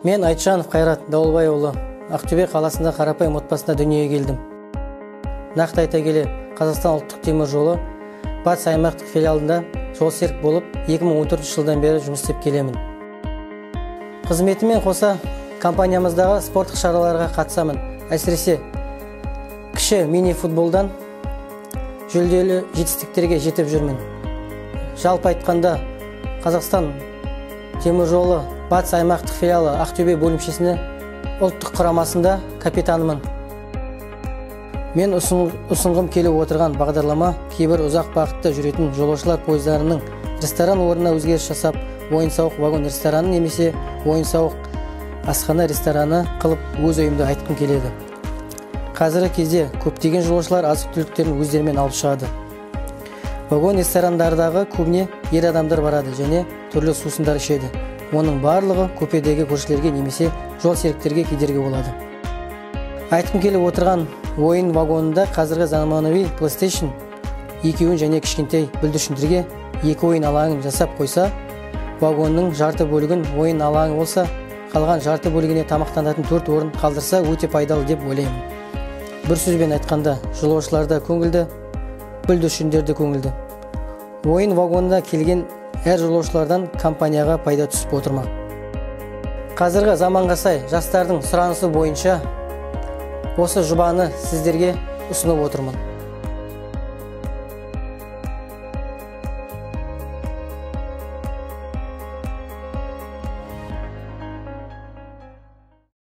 Мен Айтжанов Қайрат Дауылбайұлы, Ақтөбе қаласында қарапайым отбасында дүниеге келдім. Нақты айта келе, Қазақстан ұлттық темір жолы батыс аймақтық филиалында жолсерік болып 2014 жылдан бері жұмыс істеп келемін. Қызметімен қоса компаниямыздағы спорттық шараларға қатысамын. Әсіресе кіші мини футболдан жүлделі жетістіктерге жетіп жүрмін. Жалпы айтқанда, Қазақстан темір жолы батыс аймақтық филиалы Ақтөбе бөлімшесіне ұлттық құрамасында капитанымын. Мен ұсынғым келіп отырған бағдарлама кейбір ұзақ бағытта жүретін жолаушылар пойыздарының ресторан орнына өзгеріс жасап, ойын-сауық вагон рестораны немесе ойын-сауық асхана рестораны қылып өз ойымды айтқым келеді. Қазіргі кезде көптеген жолаушылар азық-түліктерін өздерімен алып шығады. Вагон ресторандардағы көбіне ер адамдар барады және түрлі сусындар ішеді. Оның барлығы көпедегі көршілерге немесе жол серіктерге кедергі болады. Айтқым келіп отырған ойын вагонында қазіргі заманауи PlayStation екеуін және кішкентай бүлдіршіндерге екі ойын алаңын жасап қойса, вагонның жарты бөлігін ойын алаңы болса, қалған жарты бөлігіне тамақтанатын 4 орын қалдырса өте пайдалы деп ойлаймын. Бір сөзбен айтқанда, жолаушыларда көңілді, бүлдіршіндерде көңілді. Ойын вагонына келген әр жолаушылардан компанияға пайда түсіп отырмақ. Қазіргі заманға сай жастардың сұранысы бойынша осы жобаны сіздерге ұсынып отырмын.